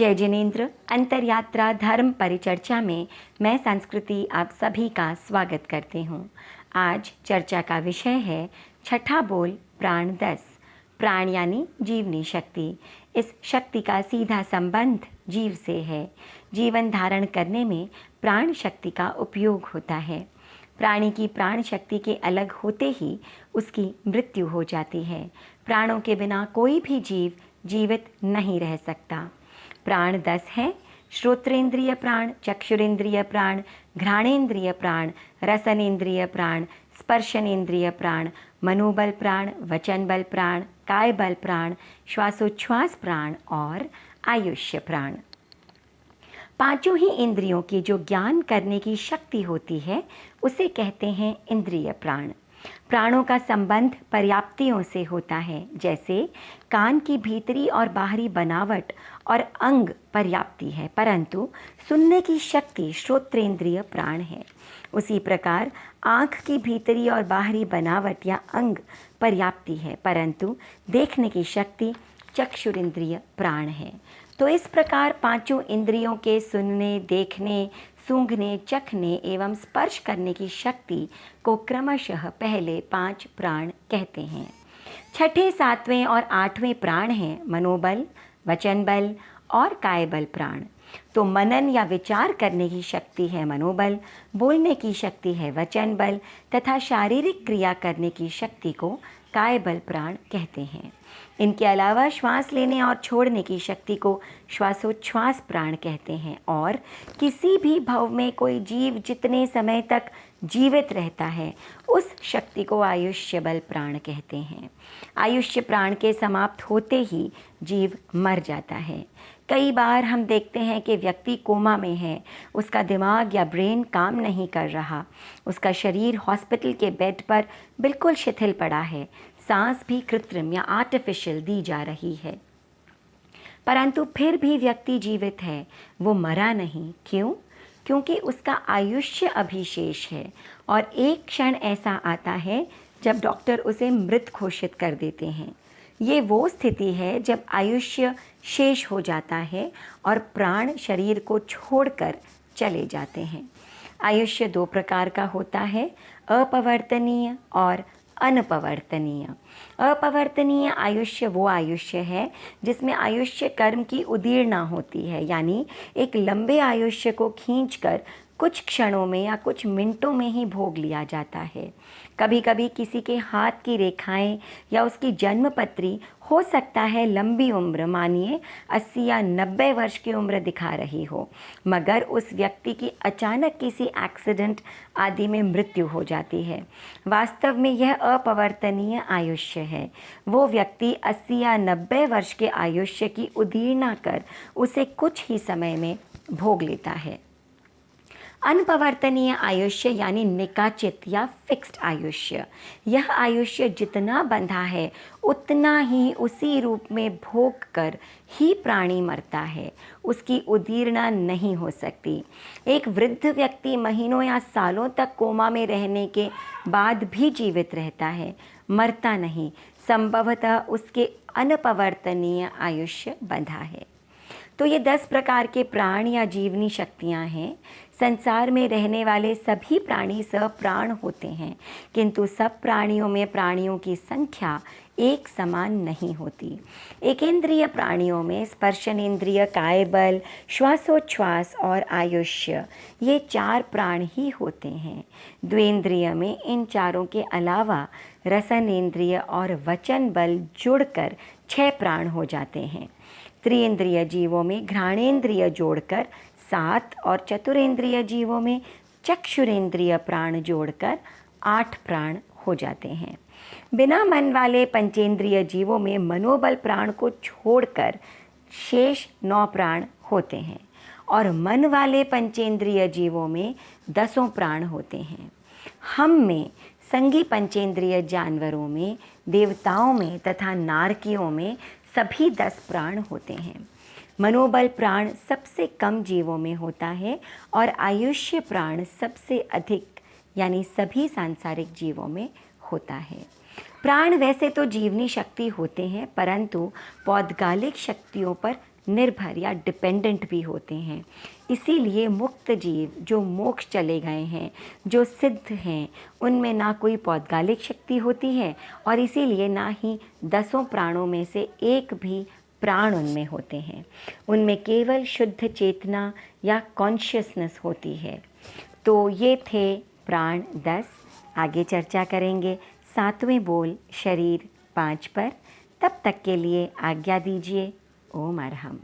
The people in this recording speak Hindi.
जय जिनेन्द्र। अंतरयात्रा धर्म परिचर्चा में मैं संस्कृति आप सभी का स्वागत करती हूँ। आज चर्चा का विषय है छठा बोल प्राण 10। प्राण यानी जीवनी शक्ति। इस शक्ति का सीधा संबंध जीव से है। जीवन धारण करने में प्राण शक्ति का उपयोग होता है। प्राणी की प्राण शक्ति के अलग होते ही उसकी मृत्यु हो जाती है। प्राणों के बिना कोई भी जीव जीवित नहीं रह सकता। प्राण 10 हैं। श्रोत्रेंद्रिय प्राण, चक्षुरेंद्रिय प्राण, घ्राणेन्द्रिय प्राण, रसनेन्द्रिय प्राण, स्पर्शनेन्द्रिय प्राण, मनोबल प्राण, वचन बल प्राण, काय बल प्राण, श्वासोच्छ्वास प्राण और आयुष्य प्राण। पांचों ही इंद्रियों की जो ज्ञान करने की शक्ति होती है उसे कहते हैं इंद्रिय प्राण। प्राणों का संबंध पर्याप्तियों से होता है, जैसे कान की भीतरी और बाहरी बनावट और अंग पर्याप्ति है, परंतु सुनने की शक्ति श्रोत्रेंद्रिय प्राण है। उसी प्रकार आँख की भीतरी और बाहरी बनावट या अंग पर्याप्ति है, परंतु देखने की शक्ति चक्षुरेंद्रिय प्राण है। तो इस प्रकार पांचों इंद्रियों के सुनने, देखने, सूंघने, चखने एवं स्पर्श करने की शक्ति को क्रमशः पहले 5 प्राण कहते हैं। छठे, 7वें और 8वें प्राण हैं मनोबल, वचन बल और काय बल प्राण। तो मनन या विचार करने की शक्ति है मनोबल, बोलने की शक्ति है वचन बल तथा शारीरिक क्रिया करने की शक्ति को काय बल प्राण कहते हैं। इनके अलावा श्वास लेने और छोड़ने की शक्ति को श्वासोच्छ्वास प्राण कहते हैं। और किसी भी भव में कोई जीव जितने समय तक जीवित रहता है उस शक्ति को आयुष्य बल प्राण कहते हैं। आयुष्य प्राण के समाप्त होते ही जीव मर जाता है। कई बार हम देखते हैं कि व्यक्ति कोमा में है, उसका दिमाग या ब्रेन काम नहीं कर रहा, उसका शरीर हॉस्पिटल के बेड पर बिल्कुल शिथिल पड़ा है, सांस भी कृत्रिम या आर्टिफिशियल दी जा रही है, परंतु फिर भी व्यक्ति जीवित है, वो मरा नहीं। क्यों? क्योंकि उसका आयुष्य अभी शेष है और एक क्षण ऐसा आता है जब डॉक्टर उसे मृत घोषित कर देते हैं। ये वो स्थिति है जब आयुष्य शेष हो जाता है और प्राण शरीर को छोड़कर चले जाते हैं। आयुष्य 2 प्रकार का होता है, अपवर्तनीय और अनपवर्तनीय। अपवर्तनीय आयुष्य वो आयुष्य है जिसमें आयुष्य कर्म की उदीर्णा होती है, यानी एक लंबे आयुष्य को खींचकर कुछ क्षणों में या कुछ मिनटों में ही भोग लिया जाता है। कभी कभी किसी के हाथ की रेखाएं या उसकी जन्मपत्री हो सकता है लंबी उम्र, मानिए 80 या 90 वर्ष की उम्र दिखा रही हो, मगर उस व्यक्ति की अचानक किसी एक्सीडेंट आदि में मृत्यु हो जाती है। वास्तव में यह अपवर्तनीय आयुष्य है। वो व्यक्ति 80 या 90 वर्ष के आयुष्य की उदीर्णा कर उसे कुछ ही समय में भोग लेता है। अनपवर्तनीय आयुष्य यानी निकाचित या फिक्स्ड आयुष्य। यह आयुष्य जितना बंधा है उतना ही उसी रूप में भोग कर ही प्राणी मरता है, उसकी उदीर्णा नहीं हो सकती। एक वृद्ध व्यक्ति महीनों या सालों तक कोमा में रहने के बाद भी जीवित रहता है, मरता नहीं। संभवतः उसके अनपवर्तनीय आयुष्य बंधा है। तो ये 10 प्रकार के प्राण या जीवनी शक्तियाँ हैं। संसार में रहने वाले सभी प्राणी सप्राण होते हैं, किंतु सब प्राणियों में प्राणियों की संख्या एक समान नहीं होती। एकेंद्रिय प्राणियों में स्पर्शनेन्द्रिय, काय बल, श्वासोच्छ्वास और आयुष्य, ये 4 प्राण ही होते हैं। द्वेंद्रिय में इन चारों के अलावा रसनेन्द्रिय और वचन बल जुड़कर 6 प्राण हो जाते हैं। त्रिइंद्रिय जीवों में घ्राणेन्द्रिय जोड़कर 7 और चतुरेंद्रिय जीवों में चक्षुरेंद्रिय प्राण जोड़कर 8 प्राण हो जाते हैं। बिना मन वाले पंचेंद्रिय जीवों में मनोबल प्राण को छोड़कर शेष 9 प्राण होते हैं और मन वाले पंचेंद्रिय जीवों में 10 प्राण होते हैं। हम में संगी पंचेंद्रिय जानवरों में, देवताओं में तथा नारकियों में सभी 10 प्राण होते हैं। मनोबल प्राण सबसे कम जीवों में होता है और आयुष्य प्राण सबसे अधिक यानी सभी सांसारिक जीवों में होता है। प्राण वैसे तो जीवनी शक्ति होते हैं, परंतु पौद्गलिक शक्तियों पर निर्भर या डिपेंडेंट भी होते हैं। इसीलिए मुक्त जीव जो मोक्ष चले गए हैं, जो सिद्ध हैं, उनमें ना कोई पौद्गलिक शक्ति होती है और इसीलिए ना ही 10 प्राणों में से एक भी प्राण उनमें होते हैं। उनमें केवल शुद्ध चेतना या कॉन्शियसनेस होती है। तो ये थे प्राण 10। आगे चर्चा करेंगे 7वें बोल शरीर 5 पर। तब तक के लिए आज्ञा दीजिए। ओम अरहम।